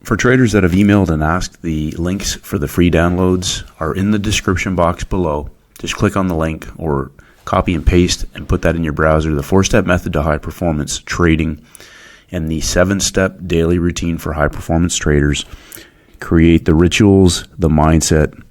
For traders that have emailed and asked, the links for the free downloads are in the description box below. Just click on the link or copy and paste and put that in your browser. The 4-step method to high performance trading and the 7-step daily routine for high performance traders create the rituals, the mindset,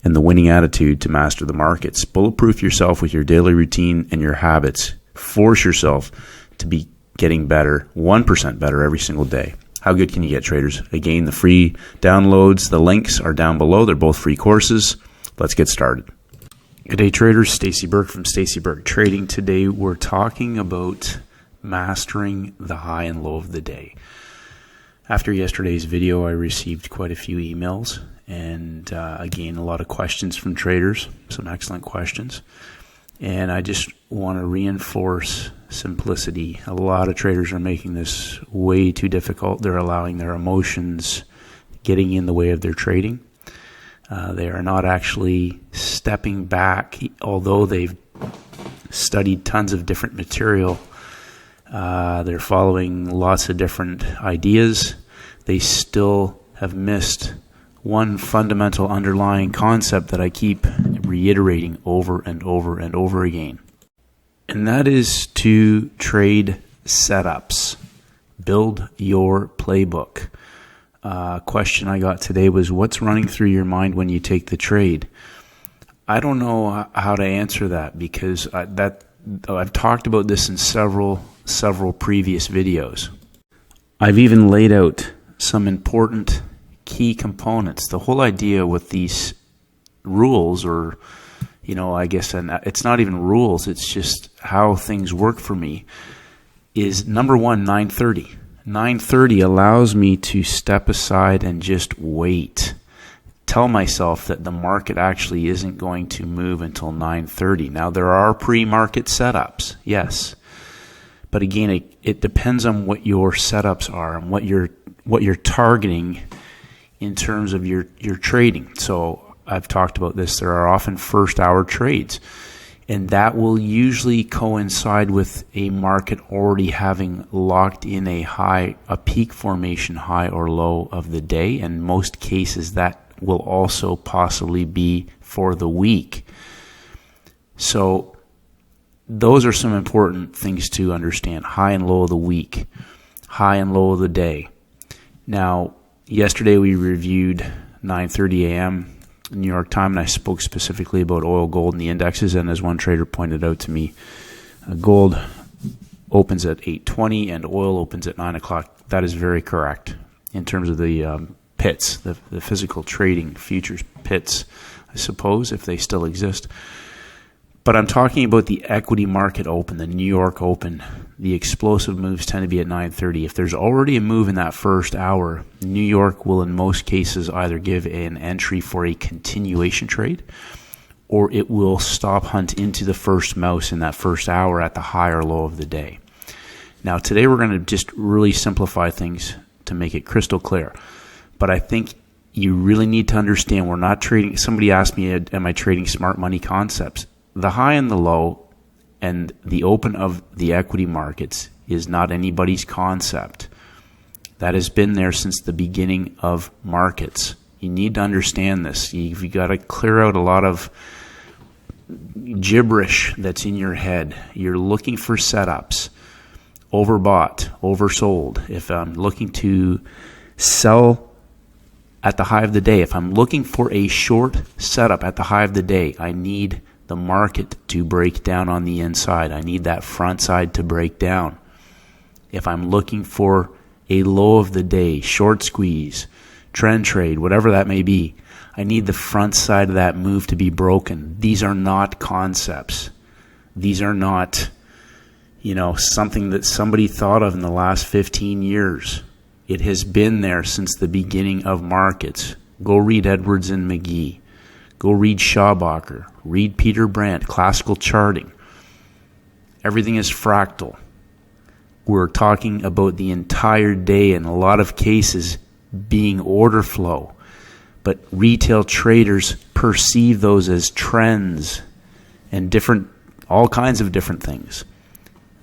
and the winning attitude to master the markets. Bulletproof yourself with your daily routine and your habits. Force yourself to be getting better, 1% better every single day. How good can you get, traders? Again, the free downloads, the links are down below. They're both free courses. Let's get started. Good day, traders. Stacey Burke from Stacey Burke Trading. Today we're talking about mastering the high and low of the day. After yesterday's video, I received quite a few emails and again, a lot of questions from traders, some excellent questions. And I just want to reinforce simplicity. A lot of traders are making this way too difficult. They're allowing their emotions getting in the way of their trading. They are not actually stepping back, although they've studied tons of different material. They're following lots of different ideas. They still have missed one fundamental underlying concept that I keep reiterating over and over and over again. And that is to trade setups. Build your playbook. Question I got today was, what's running through your mind when you take the trade? I don't know how to answer that because I've talked about this in several previous videos. I've even laid out some important key components. The whole idea with these rules, or I guess it's not even rules, it's just how things work for me, is number one, 9:30. 9:30 allows me to step aside and just wait. Tell myself that the market actually isn't going to move until 9:30. Now, there are pre-market setups, yes. But again, it depends on what your setups are and what you're targeting in terms of your trading. So I've talked about this. There are often first hour trades, and that will usually coincide with a market already having locked in a peak formation high or low of the day. In most cases, that will also possibly be for the week. So those are some important things to understand. High and low of the week, high and low of the day. Now, yesterday we reviewed 9:30 a.m. New York time, and I spoke specifically about oil, gold, and the indexes. And as one trader pointed out to me, gold opens at 8:20 and oil opens at 9 o'clock. That is very correct in terms of the pits, the physical trading futures pits, I suppose, if they still exist. But I'm talking about the equity market open, the New York open. The explosive moves tend to be at 9:30. If there's already a move in that first hour, New York will in most cases either give an entry for a continuation trade, or it will stop hunt into the first mouse in that first hour at the high or low of the day. Now, today we're going to just really simplify things to make it crystal clear. But I think you really need to understand we're not trading. Somebody asked me, am I trading smart money concepts? The high and the low and the open of the equity markets is not anybody's concept. That has been there since the beginning of markets. You need to understand this. You've got to clear out a lot of gibberish that's in your head. You're looking for setups, overbought, oversold. If I'm looking to sell at the high of the day, if I'm looking for a short setup at the high of the day, I need the market to break down on the inside. I need that front side to break down. If I'm looking for a low of the day, short squeeze, trend trade, whatever that may be, I need the front side of that move to be broken. These are not concepts. These are not, something that somebody thought of in the last 15 years. It has been there since the beginning of markets. Go read Edwards and McGee. Go read Schabacker. Read Peter Brandt, classical charting. Everything is fractal. We're talking about the entire day in a lot of cases being order flow. But retail traders perceive those as trends and all kinds of different things.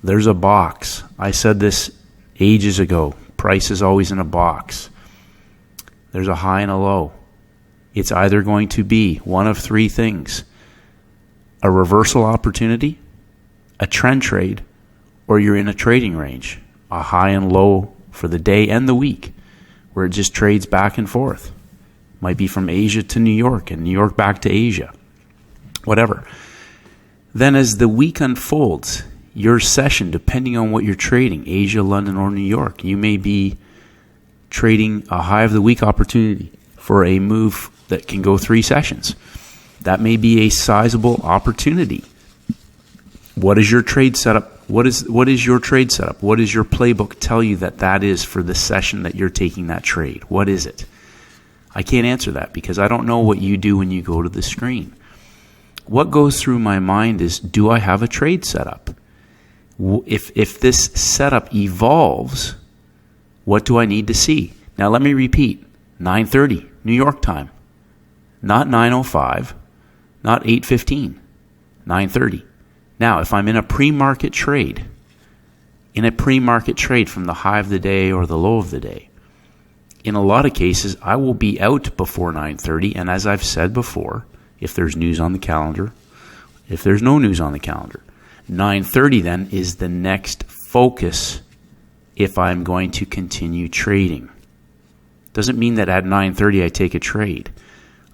There's a box. I said this ages ago. Price is always in a box. There's a high and a low. It's either going to be one of three things: a reversal opportunity, a trend trade, or you're in a trading range, a high and low for the day and the week, where it just trades back and forth. Might be from Asia to New York and New York back to Asia, whatever. Then as the week unfolds, your session, depending on what you're trading, Asia, London, or New York, you may be trading a high of the week opportunity for a move that can go 3 sessions. That may be a sizable opportunity. What is your trade setup? What is your trade setup? What does your playbook tell you that is for the session that you're taking that trade? What is it? I can't answer that because I don't know what you do when you go to the screen. What goes through my mind is, do I have a trade setup? If this setup evolves, what do I need to see? Now let me repeat, 9:30 New York time, not 9:05, not 8:15, 9:30. Now, if I'm in a pre-market trade, from the high of the day or the low of the day, in a lot of cases, I will be out before 9:30, and as I've said before, if there's news on the calendar, if there's no news on the calendar, 9:30 then is the next focus if I'm going to continue trading. Doesn't mean that at 9:30 I take a trade.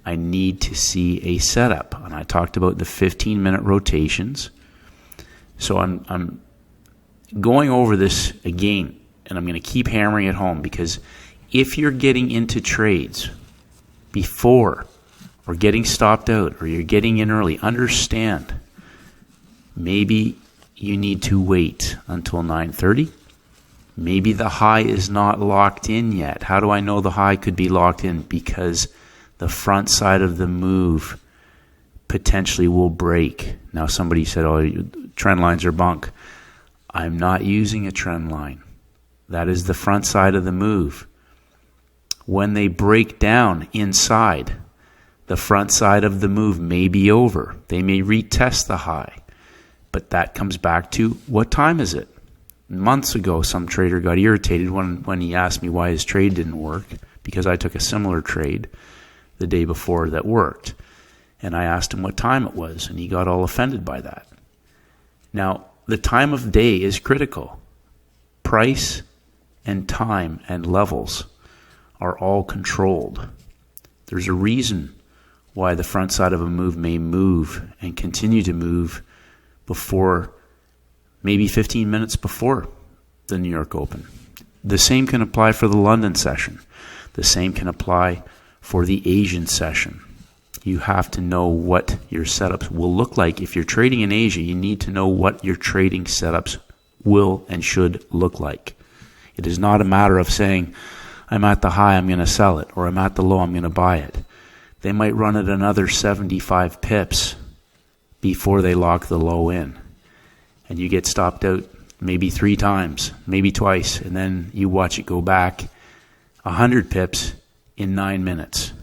I need to see a setup, and I talked about the 15-minute rotations. So I'm going over this again, and I'm going to keep hammering it home, because if you're getting into trades before or getting stopped out or you're getting in early, understand maybe you need to wait until 9:30. Maybe the high is not locked in yet. How do I know the high could be locked in? Because the front side of the move potentially will break. Now somebody said, oh, trend lines are bunk. I'm not using a trend line. That is the front side of the move. When they break down inside, the front side of the move may be over. They may retest the high. But that comes back to, what time is it? Months ago, some trader got irritated when he asked me why his trade didn't work, because I took a similar trade the day before that worked. And I asked him what time it was, and he got all offended by that. Now, the time of day is critical. Price and time and levels are all controlled. There's a reason why the front side of a move may move and continue to move before, maybe 15 minutes before the New York Open. The same can apply for the London session. The same can apply for the Asian session. You have to know what your setups will look like. If you're trading in Asia, you need to know what your trading setups will and should look like. It is not a matter of saying, I'm at the high, I'm going to sell it, or I'm at the low, I'm going to buy it. They might run it another 75 pips before they lock the low in. And you get stopped out maybe 3 times, maybe twice, and then you watch it go back 100 pips in 9 minutes.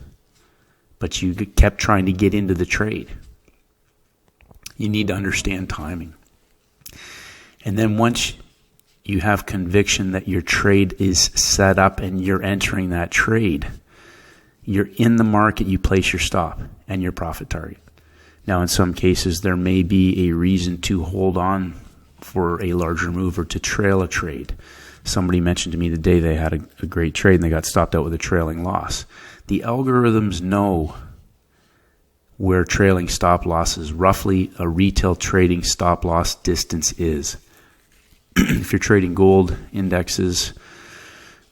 But you kept trying to get into the trade. You need to understand timing. And then once you have conviction that your trade is set up and you're entering that trade, you're in the market, you place your stop and your profit target. Now, in some cases, there may be a reason to hold on for a larger move or to trail a trade. Somebody mentioned to me today they had a great trade and they got stopped out with a trailing loss. The algorithms know where trailing stop losses, roughly a retail trading stop loss distance is. If you're trading gold indexes,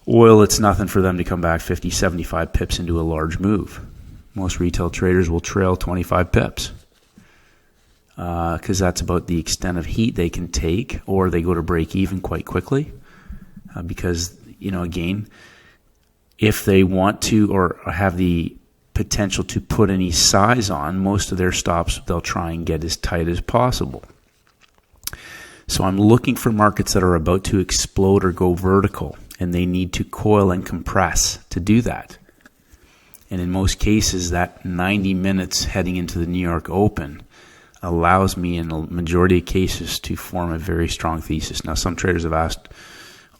oil, it's nothing for them to come back 50, 75 pips into a large move. Most retail traders will trail 25 pips because that's about the extent of heat they can take, or they go to break even quite quickly because, again, if they want to or have the potential to put any size on, most of their stops they'll try and get as tight as possible. So I'm looking for markets that are about to explode or go vertical, and they need to coil and compress to do that. And in most cases, that 90 minutes heading into the New York Open allows me in a majority of cases to form a very strong thesis. Now, some traders have asked,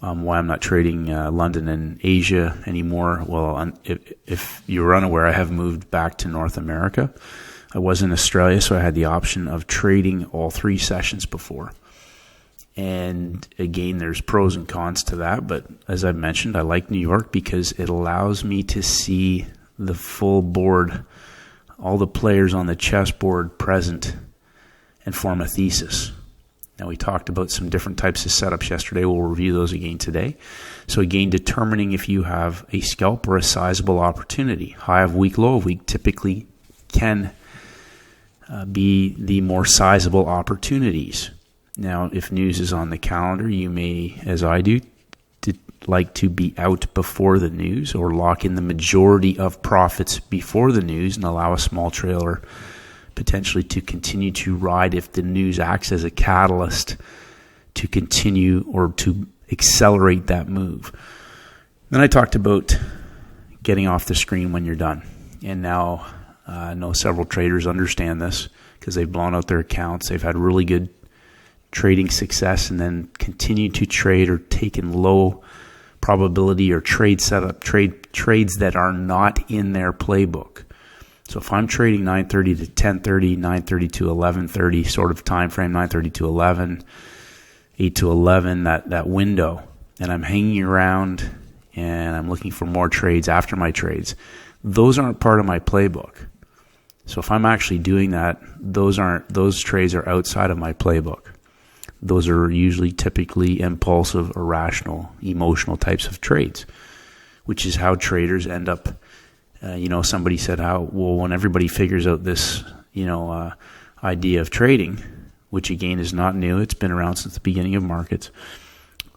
Why I'm not trading London and Asia anymore. Well, if you're unaware, I have moved back to North America. I was in Australia, so I had the option of trading all 3 sessions before. And again, there's pros and cons to that. But as I've mentioned, I like New York because it allows me to see the full board, all the players on the chessboard present, and form a thesis. Now, we talked about some different types of setups yesterday. We'll review those again today. So again, determining if you have a scalp or a sizable opportunity. High of week, low of week typically can be the more sizable opportunities. Now, if news is on the calendar, you may, as I do, like to be out before the news or lock in the majority of profits before the news and allow a small trailer potentially to continue to ride if the news acts as a catalyst to continue or to accelerate that move. Then I talked about getting off the screen when you're done. And now I know several traders understand this because they've blown out their accounts. They've had really good trading success and then continue to trade or taken low probability or trades that are not in their playbook. So if I'm trading 9:30 to 10:30, 9:30 to 11:30 sort of time frame, 9:30 to 11, 8 to 11, that window, and I'm hanging around and I'm looking for more trades after my trades, those aren't part of my playbook. So if I'm actually doing that, those trades are outside of my playbook. Those are usually typically impulsive, irrational, emotional types of trades, which is how traders end up. Somebody said when everybody figures out this, idea of trading, which again is not new, it's been around since the beginning of markets,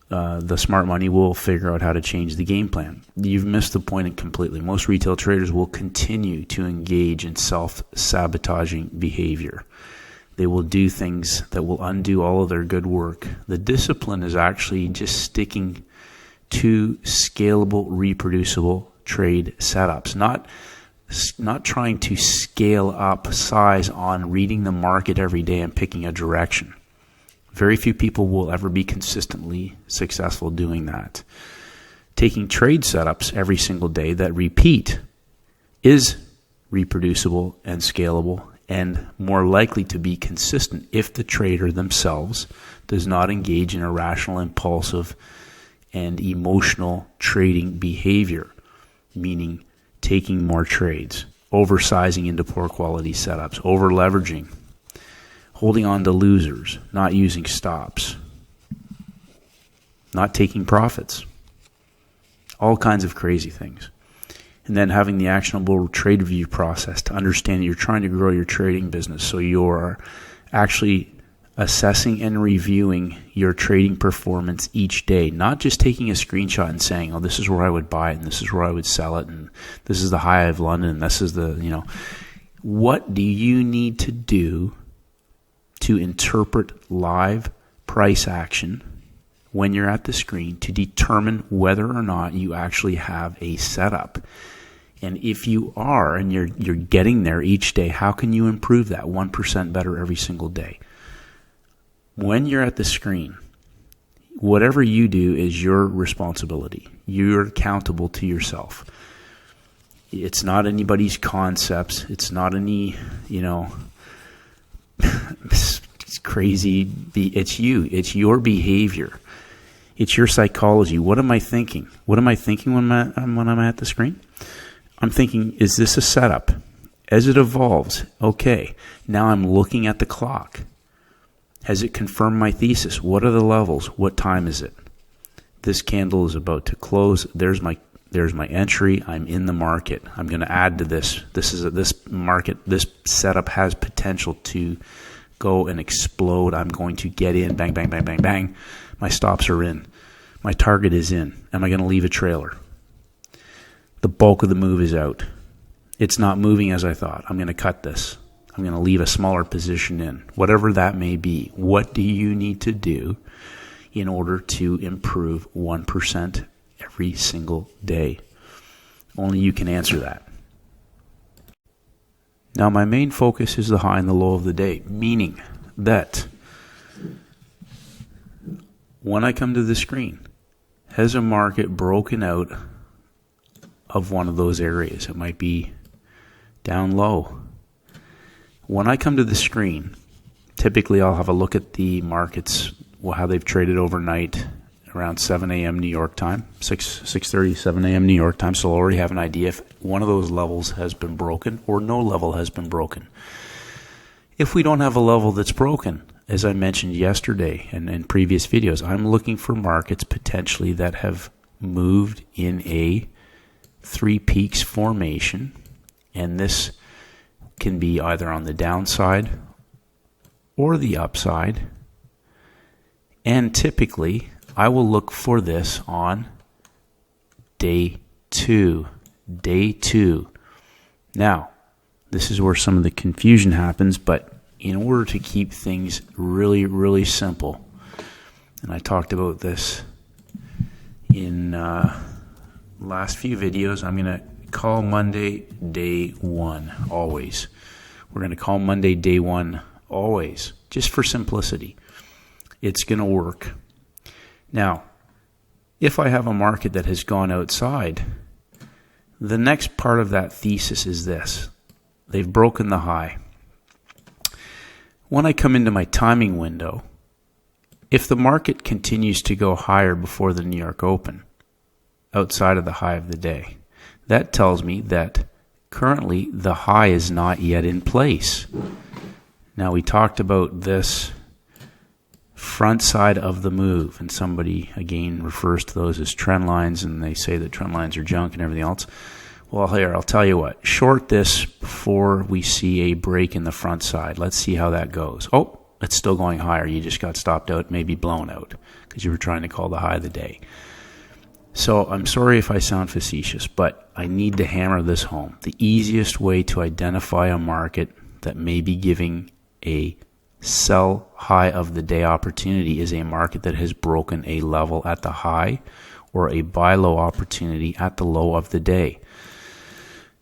the smart money will figure out how to change the game plan. You've missed the point completely. Most retail traders will continue to engage in self-sabotaging behavior. They will do things that will undo all of their good work. The discipline is actually just sticking to scalable, reproducible trade setups, not trying to scale up size on reading the market every day and picking a direction. Very few people will ever be consistently successful doing that. Taking trade setups every single day that repeat is reproducible and scalable and more likely to be consistent if the trader themselves does not engage in irrational, impulsive, and emotional trading behavior, meaning taking more trades, oversizing into poor quality setups, over leveraging, holding on to losers, not using stops, not taking profits, all kinds of crazy things. And then having the actionable trade review process to understand that you're trying to grow your trading business. So you're actually assessing and reviewing your trading performance each day, not just taking a screenshot and saying, oh, this is where I would buy it and this is where I would sell it and this is the high of London and this is the, what do you need to do to interpret live price action when you're at the screen to determine whether or not you actually have a setup? And if you are and you're getting there each day, how can you improve that 1% better every single day? When you're at the screen, whatever you do is your responsibility. You're accountable to yourself. It's not anybody's concepts. It's not any, it's crazy. It's you. It's your behavior. It's your psychology. What am I thinking? What am I thinking when I'm at the screen? I'm thinking, is this a setup? As it evolves, okay, now I'm looking at the clock. Has it confirmed my thesis? What are the levels? What time is it? This candle is about to close. There's my entry. I'm in the market. I'm going to add to this. This setup has potential to go and explode. I'm going to get in. Bang, bang, bang, bang, bang. My stops are in. My target is in. Am I going to leave a trailer? The bulk of the move is out. It's not moving as I thought. I'm going to cut this. I'm going to leave a smaller position in. Whatever that may be. What do you need to do in order to improve 1% every single day? Only you can answer that. Now, my main focus is the high and the low of the day, meaning that when I come to the screen, has a market broken out of one of those areas? It might be down low. When I come to the screen, typically I'll have a look at the markets, how they've traded overnight around 7 a.m. New York time, 6:30, 7 a.m. New York time, so I'll already have an idea if one of those levels has been broken or no level has been broken. If we don't have a level that's broken, as I mentioned yesterday and in previous videos, I'm looking for markets potentially that have moved in a three peaks formation, and this can be either on the downside or the upside. And typically, I will look for this on day two. Day two. Now, this is where some of the confusion happens, but in order to keep things really, really simple, and I talked about this in last few videos, I'm going to call Monday day one always. We're going to call Monday day one always, just for simplicity. It's going to work. Now, if I have a market that has gone outside, the next part of that thesis is this. They've broken the high. When I come into my timing window, if the market continues to go higher before the New York Open, outside of the high of the day, that tells me that currently the high is not yet in place. Now, we talked about this front side of the move, and somebody again refers to those as trend lines, and they say that trend lines are junk and everything else. Well, here, I'll tell you what, short this before we see a break in the front side. Let's see how that goes. Oh, it's still going higher. You just got stopped out, maybe blown out, because you were trying to call the high of the day. So I'm sorry if I sound facetious, but I need to hammer this home. The easiest way to identify a market that may be giving a sell high of the day opportunity is a market that has broken a level at the high or a buy low opportunity at the low of the day.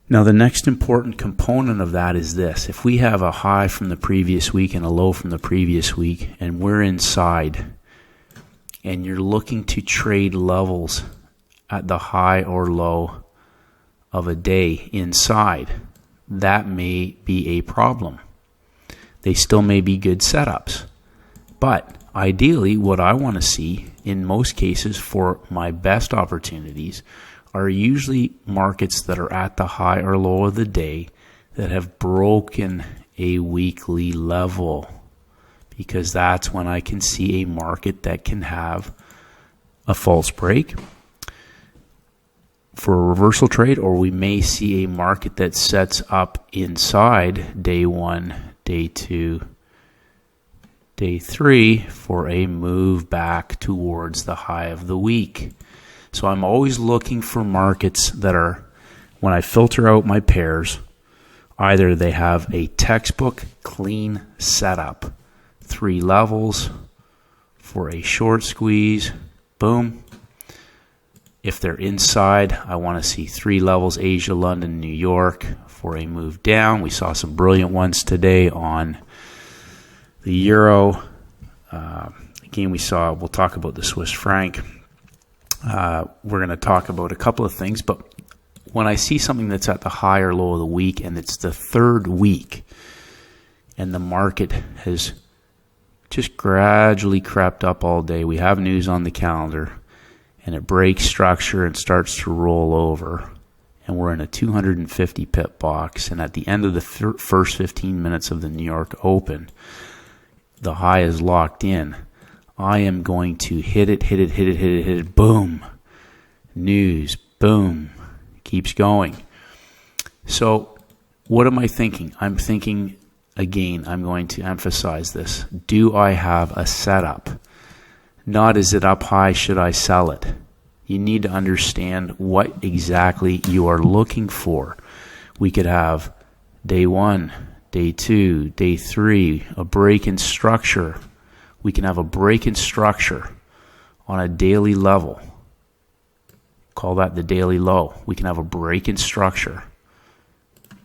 Now, the next important component of that is this. If we have a high from the previous week and a low from the previous week, and we're inside, and you're looking to trade levels at the high or low of a day inside, that may be a problem. They still may be good setups. But ideally, what I want to see in most cases for my best opportunities are usually markets that are at the high or low of the day that have broken a weekly level, because that's when I can see a market that can have a false break for a reversal trade, or we may see a market that sets up inside day one, day two, day three for a move back towards the high of the week. So I'm always looking for markets that are, when I filter out my pairs, either they have a textbook clean setup, 3 levels for a short squeeze, boom. If they're inside, I want to see 3 levels, Asia, London, New York, for a move down. We saw some brilliant ones today on the euro. Again, we'll talk about the Swiss franc. We're going to talk about a couple of things, but when I see something that's at the high or low of the week, and it's the third week, and the market has just gradually crept up all day, we have news on the calendar, and it breaks structure and starts to roll over, and we're in a 250 pip box, and at the end of the first 15 minutes of the New York Open, the high is locked in. I am going to hit it, boom. News, boom. Keeps going. So what am I thinking? I'm thinking, again, I'm going to emphasize this. Do I have a setup? Not is it up high, should I sell it? You need to understand what exactly you are looking for. We could have day 1, day 2, day 3, a break in structure. We can have a break in structure on a daily level. Call that the daily low. We can have a break in structure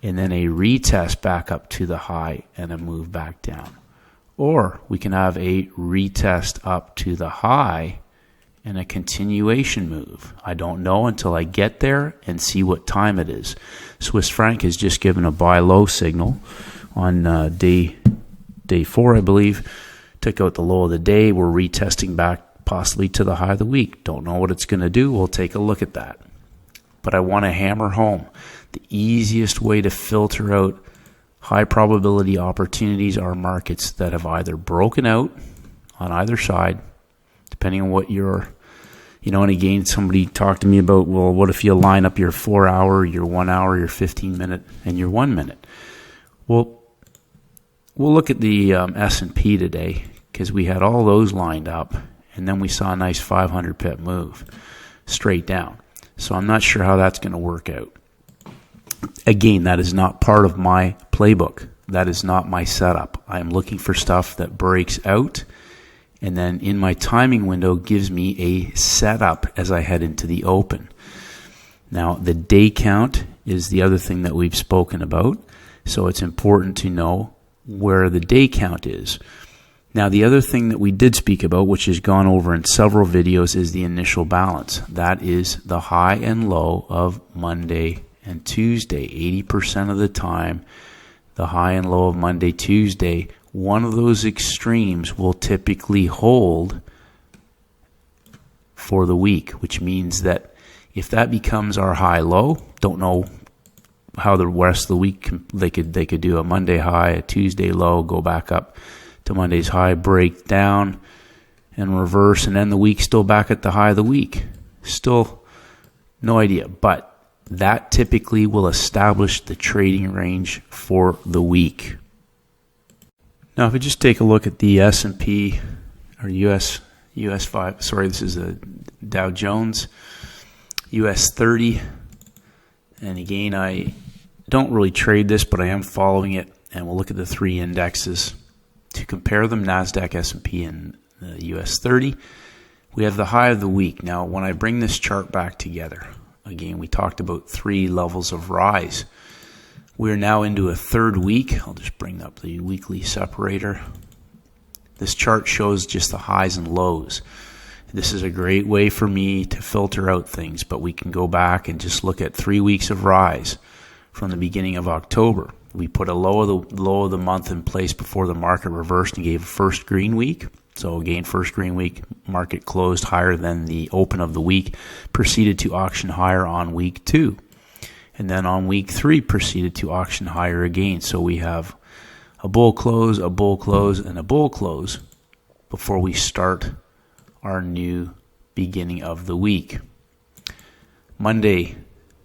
and then a retest back up to the high and a move back down. Or we can have a retest up to the high and a continuation move. I don't know until I get there and see what time it is. Swiss franc has just given a buy low signal on day 4, I believe. Took out the low of the day. We're retesting back possibly to the high of the week. Don't know what it's going to do. We'll take a look at that. But I want to hammer home the easiest way to filter out high probability opportunities are markets that have either broken out on either side, depending on what you're, and again, somebody talked to me about, well, what if you line up your 4 hour, your 1 hour, your 15 minute, and your 1 minute? Well, we'll look at the S&P today because we had all those lined up, and then we saw a nice 500 pip move straight down. So I'm not sure how that's going to work out. Again, that is not part of my playbook. That is not my setup. I am looking for stuff that breaks out and then in my timing window gives me a setup as I head into the open. Now, the day count is the other thing that we've spoken about. So it's important to know where the day count is. Now, the other thing that we did speak about, which has gone over in several videos, is the initial balance. That is the high and low of Monday and Tuesday. 80% of the time, the high and low of Monday, Tuesday, one of those extremes will typically hold for the week, which means that if that becomes our high low, don't know how the rest of the week they could do a Monday high, a Tuesday low, go back up to Monday's high, break down and reverse, and end the week still back at the high of the week. Still no idea, but that typically will establish the trading range for the week. Now, if we just take a look at the S&P or US 5, this is a Dow Jones, US 30, and again, I don't really trade this, but I am following it, and we'll look at the 3 indexes to compare them, NASDAQ, S&P, and the US 30. We have the high of the week. Now, when I bring this chart back together, again, we talked about 3 levels of rise. We're now into a third week. I'll just bring up the weekly separator. This chart shows just the highs and lows. This is a great way for me to filter out things, but we can go back and just look at 3 weeks of rise from the beginning of October. We put a low of the month in place before the market reversed and gave a first green week. So again, first green week, market closed higher than the open of the week, proceeded to auction higher on week 2. And then on week 3, proceeded to auction higher again. So we have a bull close, and a bull close before we start our new beginning of the week. Monday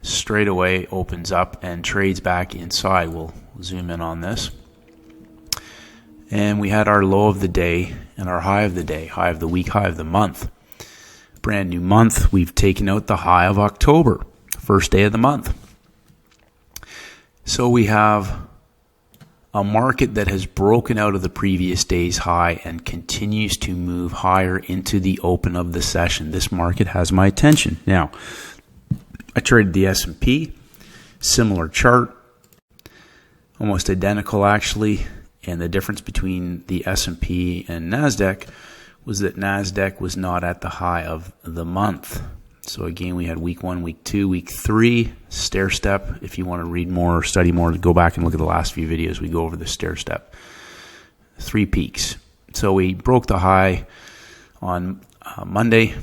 straight away opens up and trades back inside. We'll zoom in on this. And we had our low of the day and our high of the day, high of the week, high of the month. Brand new month. We've taken out the high of October, first day of the month. So we have a market that has broken out of the previous day's high and continues to move higher into the open of the session. This market has my attention. Now, I traded the S&P, similar chart, almost identical actually, and the difference between the S&P and NASDAQ was that NASDAQ was not at the high of the month. So again, we had week 1, week 2, week 3, stair step. If you want to read more or study more, go back and look at the last few videos. We go over the stair step. 3 peaks. So we broke the high on Monday,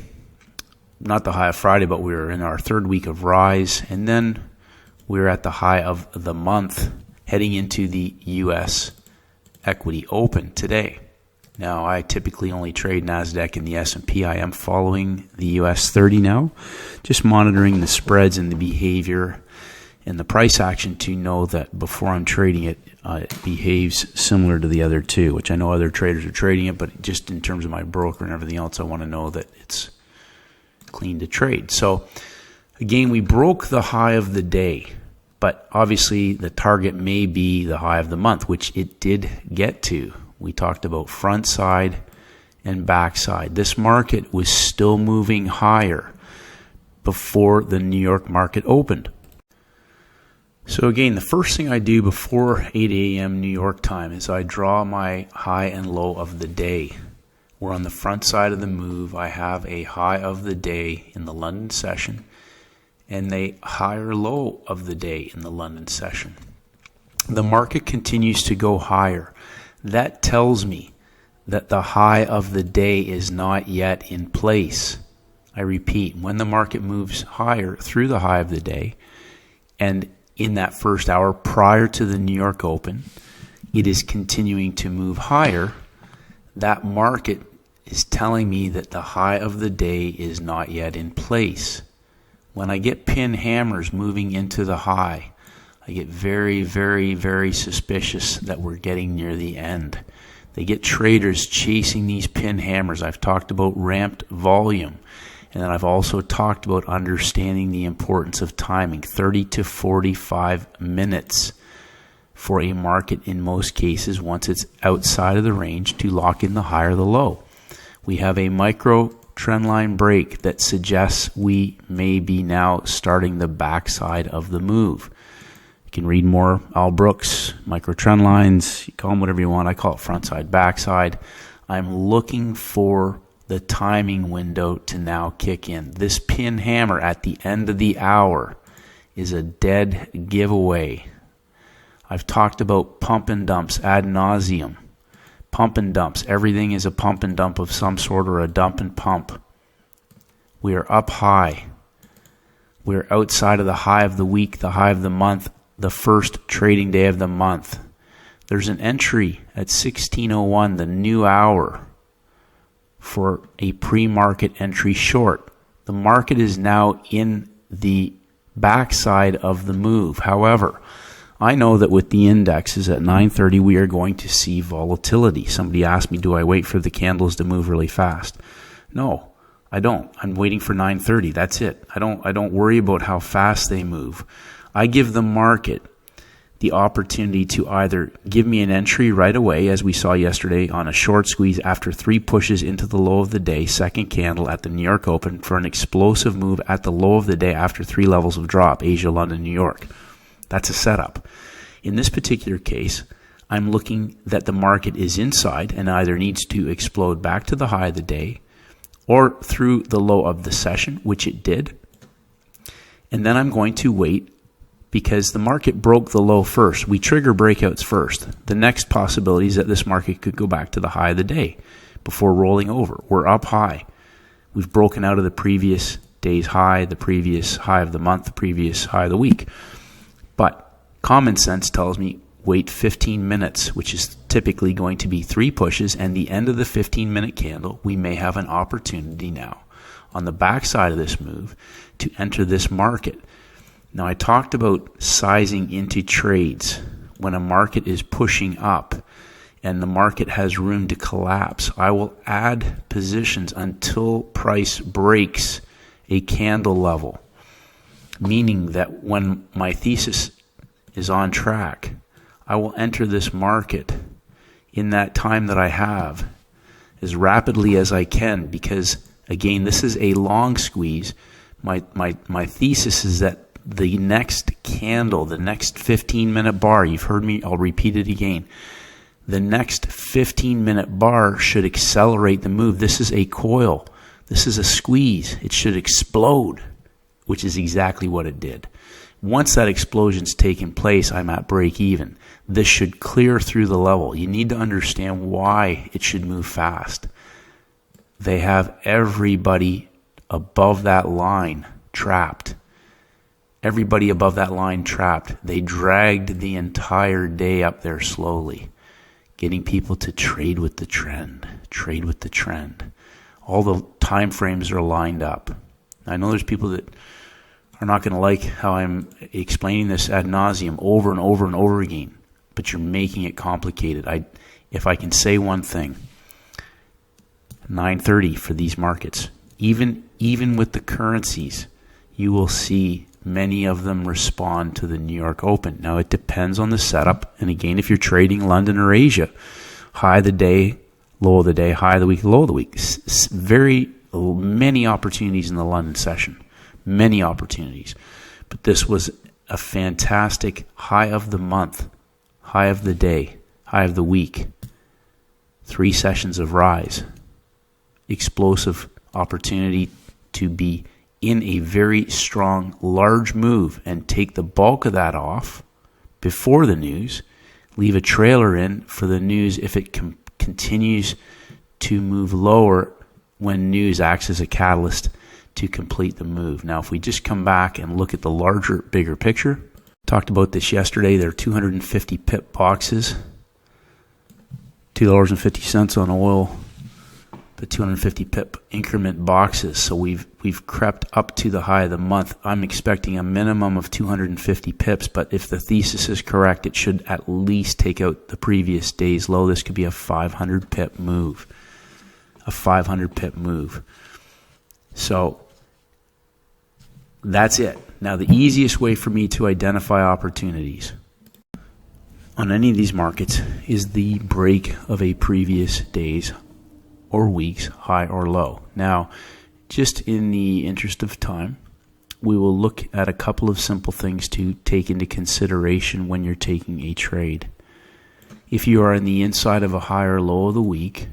not the high of Friday, but we were in our third week of rise. And then we were at the high of the month heading into the U.S. equity open today. Now, I typically only trade NASDAQ and the S&P. I am following the US 30 now, just monitoring the spreads and the behavior and the price action to know that before I'm trading it, it behaves similar to the other two, which I know other traders are trading it, but just in terms of my broker and everything else, I want to know that it's clean to trade. So, again, we broke the high of the day, but obviously the target may be the high of the month, which it did get to. We talked about front side and back side. This market was still moving higher before the New York market opened. So again, the first thing I do before 8 a.m. New York time is I draw my high and low of the day. We're on the front side of the move. I have a high of the day in the London session and a higher low of the day in the London session. The market continues to go higher. That tells me that the high of the day is not yet in place. I repeat, when the market moves higher through the high of the day, and in that first hour prior to the New York Open, it is continuing to move higher, that market is telling me that the high of the day is not yet in place. When I get pin hammers moving into the high, I get very, very, very suspicious that we're getting near the end. They get traders chasing these pin hammers. I've talked about ramped volume, and then I've also talked about understanding the importance of timing, 30 to 45 minutes for a market in most cases, once it's outside of the range, to lock in the high or the low. We have a micro trendline break that suggests we may be now starting the backside of the move. You can read more Al Brooks, micro trend lines, you call them whatever you want. I call it front side, backside. I'm looking for the timing window to now kick in. This pin hammer at the end of the hour is a dead giveaway. I've talked about pump and dumps ad nauseum. Pump and dumps. Everything is a pump and dump of some sort, or a dump and pump. We are up high. We're outside of the high of the week, the high of the month, the first trading day of the month. There's an entry at 16:01, the new hour, for a pre-market entry short. The market is now in the backside of the move. However, I know that with the indexes at 9:30, we are going to see volatility. Somebody asked me, do I wait for the candles to move really fast? No, I don't. I'm waiting for 9:30. That's it. I don't worry about how fast they move. I give the market the opportunity to either give me an entry right away, as we saw yesterday on a short squeeze after 3 pushes into the low of the day, second candle at the New York Open, for an explosive move at the low of the day after 3 levels of drop, Asia, London, New York. That's a setup. In this particular case, I'm looking that the market is inside and either needs to explode back to the high of the day or through the low of the session, which it did. And then I'm going to wait, because the market broke the low first. We trigger breakouts first. The next possibility is that this market could go back to the high of the day before rolling over. We're up high. We've broken out of the previous day's high, the previous high of the month, the previous high of the week. But common sense tells me wait 15 minutes, which is typically going to be 3 pushes, and the end of the 15-minute candle, we may have an opportunity now on the backside of this move to enter this market. Now, I talked about sizing into trades. When a market is pushing up and the market has room to collapse, I will add positions until price breaks a candle level, meaning that when my thesis is on track, I will enter this market in that time that I have as rapidly as I can, because, again, this is a long squeeze. My thesis is that the next candle, the next 15-minute bar, you've heard me, I'll repeat it again, the next 15-minute bar should accelerate the move. This is a coil. This is a squeeze. It should explode, which is exactly what it did. Once that explosion's taken place, I'm at break even. This should clear through the level. You need to understand why it should move fast. They have everybody above that line trapped. Everybody above that line trapped. They dragged the entire day up there slowly, getting people to trade with the trend, trade with the trend. All the time frames are lined up. I know there's people that are not going to like how I'm explaining this ad nauseum over and over and over again, but you're making it complicated. If I can say one thing, 9:30 for these markets, even with the currencies, you will see many of them respond to the New York Open. Now, it depends on the setup. And again, if you're trading London or Asia, high of the day, low of the day, high of the week, low of the week. Very many opportunities in the London session. Many opportunities. But this was a fantastic high of the month, high of the day, high of the week. 3 sessions of rise. explosive opportunity to be in a very strong, large move and take the bulk of that off before the news, leave a trailer in for the news if it continues to move lower when news acts as a catalyst to complete the move. Now, if we just come back and look at the larger, bigger picture, talked about this yesterday, there are 250 pip boxes, $2.50 on oil, the 250 pip increment boxes. So we've crept up to the high of the month. I'm expecting a minimum of 250 pips, but if the thesis is correct, it should at least take out the previous day's low. This could be a 500 pip move. A 500 pip move. So that's it. Now, the easiest way for me to identify opportunities on any of these markets is the break of a previous day's or week's high or low. Now, just in the interest of time, we will look at a couple of simple things to take into consideration when you're taking a trade. If you are in the inside of a high or low of the week,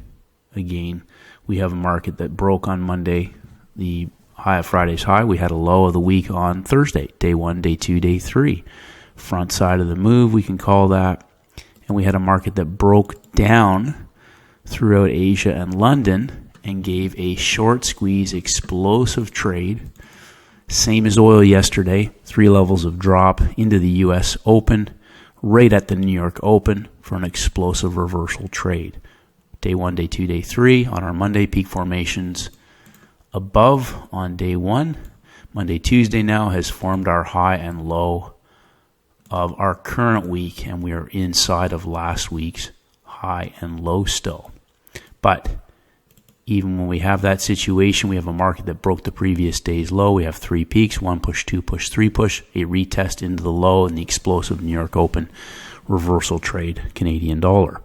again, we have a market that broke on Monday, the high of Friday's high. We had a low of the week on Thursday, day 1, day 2, day 3. Front side of the move, we can call that. And we had a market that broke down throughout Asia and London and gave a short squeeze explosive trade. Same as oil yesterday, 3 levels of drop into the US Open, right at the New York Open for an explosive reversal trade. Day 1, day 2, day 3 on our Monday peak formations above on day 1. Monday, Tuesday now has formed our high and low of our current week, and we are inside of last week's high and low still. But even when we have that situation, we have a market that broke the previous day's low. We have 3 peaks, 1 push, 2 push, 3 push, a retest into the low and the explosive New York Open reversal trade, Canadian dollar.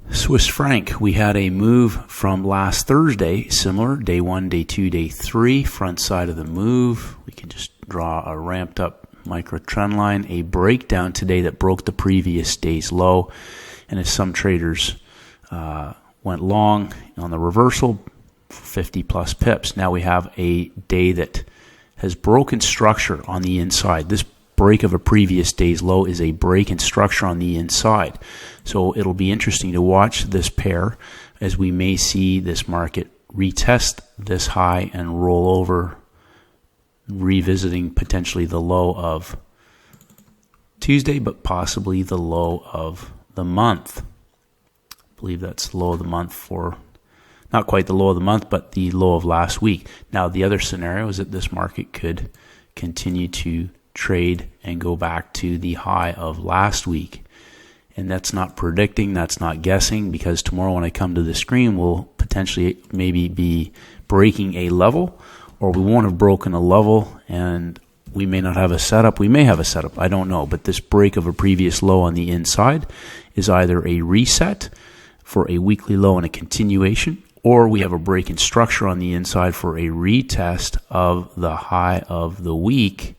Swiss franc, we had a move from last Thursday, similar, day 1, day 2, day 3, front side of the move. We can just draw a ramped up micro trend line, a breakdown today that broke the previous day's low. And as some traders went long on the reversal, 50 plus pips. Now we have a day that has broken structure on the inside. This break of a previous day's low is a break in structure on the inside. So it'll be interesting to watch this pair as we may see this market retest this high and roll over, revisiting potentially the low of Tuesday, but possibly the low of the month. I believe that's the low of the month for, not quite the low of the month, but the low of last week. Now, the other scenario is that this market could continue to trade and go back to the high of last week. And that's not predicting, that's not guessing, because tomorrow when I come to the screen, we'll potentially maybe be breaking a level, or we won't have broken a level, and we may not have a setup. We may have a setup, I don't know. But this break of a previous low on the inside is either a reset for a weekly low and a continuation, or we have a break in structure on the inside for a retest of the high of the week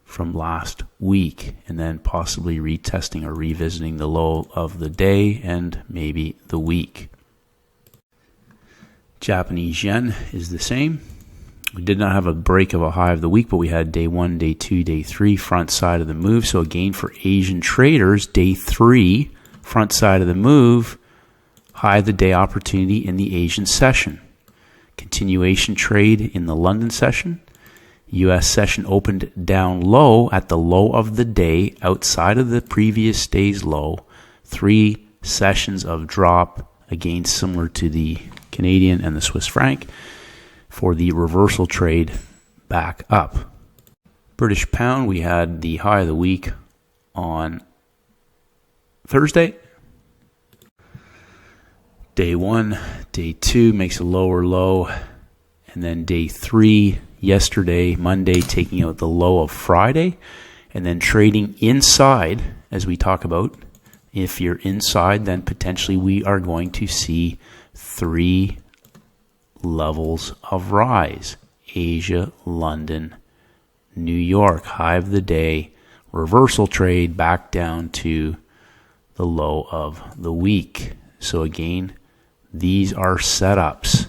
from last week, and then possibly retesting or revisiting the low of the day and maybe the week. Japanese yen is the same. We did not have a break of a high of the week, but we had day 1, day 2, day 3, front side of the move. So again, for Asian traders, day 3, front side of the move, high of the day opportunity in the Asian session. Continuation trade in the London session. U.S. session opened down low at the low of the day outside of the previous day's low. 3 sessions of drop, again similar to the Canadian and the Swiss franc, for the reversal trade back up. British pound, we had the high of the week on Thursday. Day 1, day 2 makes a lower low, and then day 3 yesterday, Monday, taking out the low of Friday, and then trading inside, as we talk about. If you're inside, then potentially we are going to see 3 levels of rise. Asia, London, New York, high of the day, reversal trade back down to the low of the week. So again, These are setups.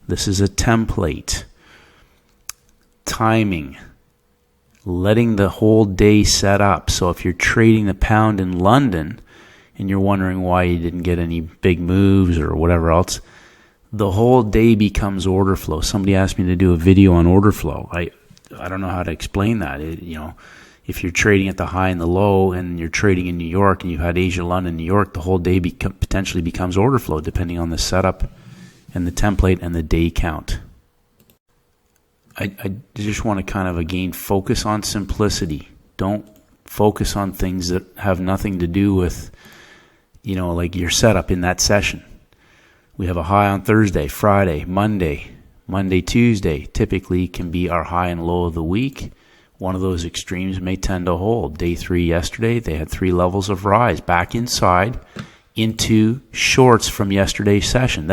This is a template. Timing. Letting the whole day set up. So if you're trading the pound in London and you're wondering why you didn't get any big moves or whatever else, the whole day becomes order flow. Somebody asked me to do a video on order flow. I don't know how to explain that. If you're trading at the high and the low and you're trading in New York and you had Asia, London, New York, the whole day potentially becomes order flow depending on the setup and the template and the day count. I just want to kind of, again, focus on simplicity. Don't focus on things that have nothing to do with, like your setup in that session. We have a high on Thursday, Friday, Monday, Tuesday typically can be our high and low of the week. One of those extremes may tend to hold. Day 3 yesterday, they had 3 levels of rise back inside into shorts from yesterday's session.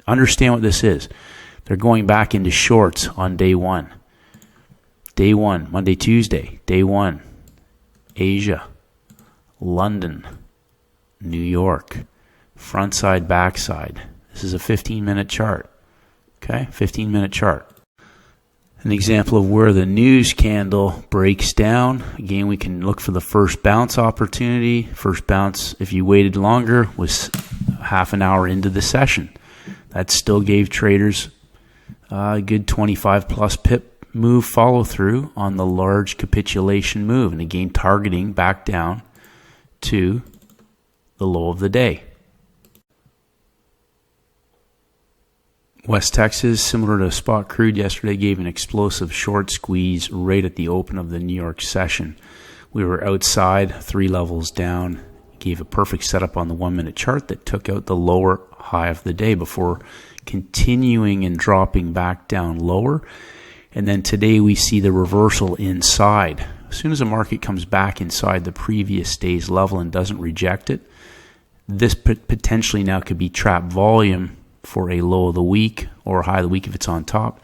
Understand what this is. They're going back into shorts on day 1. Day 1, Monday, Tuesday, day 1, Asia, London, New York, front side, back side. This is a 15-minute chart. Okay, 15-minute chart. An example of where the news candle breaks down. Again, we can look for the first bounce opportunity. First bounce, if you waited longer, was half an hour into the session. That still gave traders a good 25 plus pip move follow through on the large capitulation move, and again targeting back down to the low of the day. West Texas, similar to spot crude yesterday, gave an explosive short squeeze right at the open of the New York session. We were outside, 3 levels down, gave a perfect setup on the 1-minute chart that took out the lower high of the day before continuing and dropping back down lower. And then today we see the reversal inside. As soon as the market comes back inside the previous day's level and doesn't reject it, this potentially now could be trap volume for a low of the week or a high of the week if it's on top.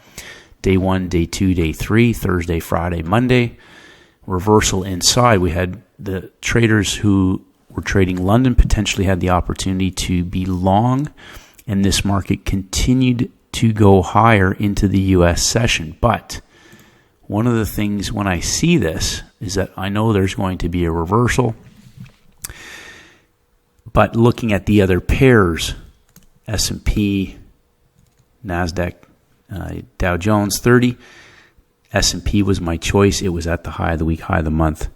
Day 1, day 2, day 3, Thursday, Friday, Monday. Reversal inside. We had the traders who were trading London potentially had the opportunity to be long, and this market continued to go higher into the U.S. session. But one of the things when I see this is that I know there's going to be a reversal, but looking at the other pairs, S&P, NASDAQ, Dow Jones 30, S&P was my choice. It was at the high of the week, high of the month,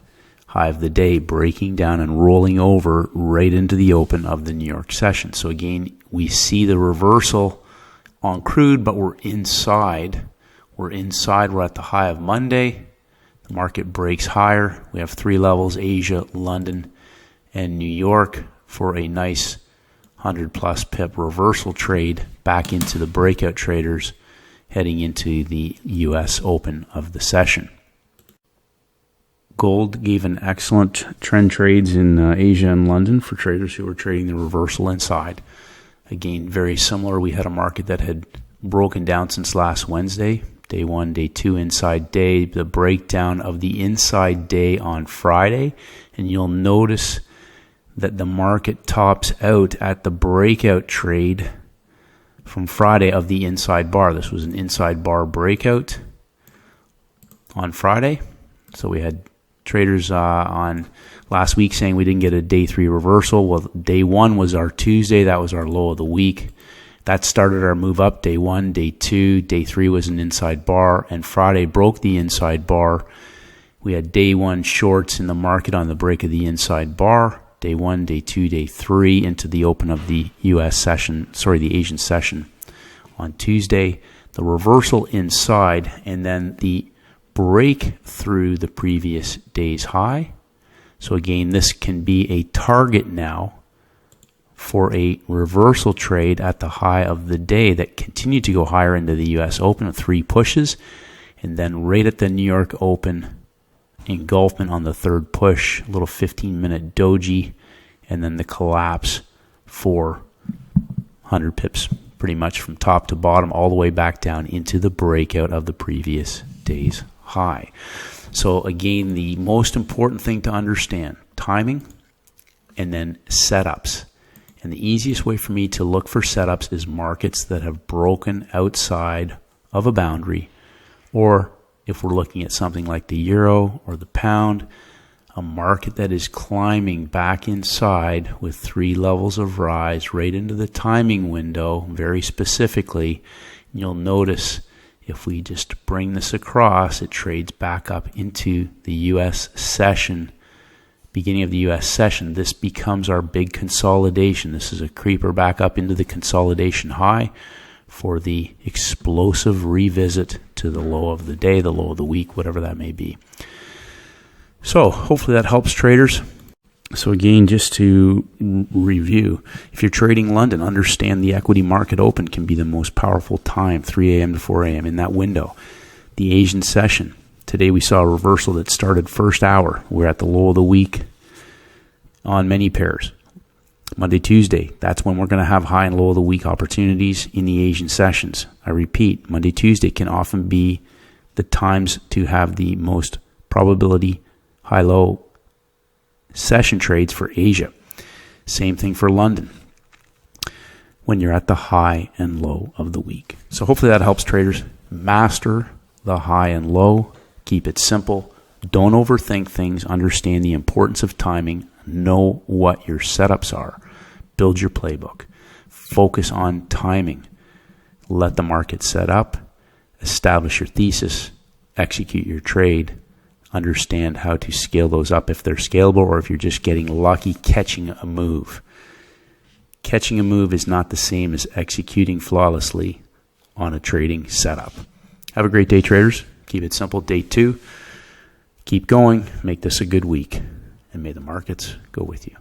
high of the day, breaking down and rolling over right into the open of the New York session. So again, we see the reversal on crude, but we're inside. We're at the high of Monday. The market breaks higher. We have 3 levels, Asia, London, and New York, for a nice 100 plus pip reversal trade back into the breakout traders heading into the U.S. Open of the session. Gold gave an excellent trend trades in Asia and London for traders who were trading the reversal inside. Again, very similar. We had a market that had broken down since last Wednesday. Day 1, day 2, inside day. The breakdown of the inside day on Friday. And you'll notice that the market tops out at the breakout trade from Friday of the inside bar. This was an inside bar breakout on Friday. So we had traders on last week saying we didn't get a day 3 reversal. Well, day 1 was our Tuesday. That was our low of the week. That started our move up. Day 1, day 2, day 3 was an inside bar, and Friday broke the inside bar. We had day 1 shorts in the market on the break of the inside bar. Day 1, day 2, day 3 into the open of the the Asian session on Tuesday. The reversal inside, and then the break through the previous day's high. So again, this can be a target now for a reversal trade at the high of the day that continued to go higher into the U.S. Open with 3 pushes, and then right at the New York Open, engulfment on the 3rd push, a little 15-minute doji, and then the collapse for 100 pips, pretty much from top to bottom, all the way back down into the breakout of the previous day's high. So again, the most important thing to understand, timing and then setups. And the easiest way for me to look for setups is markets that have broken outside of a boundary, or if we're looking at something like the euro or the pound, a market that is climbing back inside with 3 levels of rise right into the timing window very specifically. And you'll notice if we just bring this across, it trades back up into the U.S. session, beginning of the U.S. session. This becomes our big consolidation. This is a creeper back up into the consolidation high for the explosive revisit to the low of the day, the low of the week, whatever that may be. So hopefully that helps traders. So again, just to review, if you're trading London, understand the equity market open can be the most powerful time, 3 a.m. to 4 a.m. in that window. The Asian session, today we saw a reversal that started first hour. We're at the low of the week on many pairs. Monday, Tuesday, that's when we're going to have high and low of the week opportunities in the Asian sessions. I repeat, Monday, Tuesday can often be the times to have the most probability high-low session trades for Asia. Same thing for London when you're at the high and low of the week. So hopefully that helps traders. Master the high and low. Keep it simple. Don't overthink things. Understand the importance of timing. Know what your setups are. Build your playbook. Focus on timing. Let the market set up. Establish your thesis. Execute your trade. Understand how to scale those up if they're scalable, or if you're just getting lucky catching a move. Catching a move is not the same as executing flawlessly on a trading setup. Have a great day, traders. Keep it simple. Day 2. Keep going. Make this a good week. And may the markets go with you.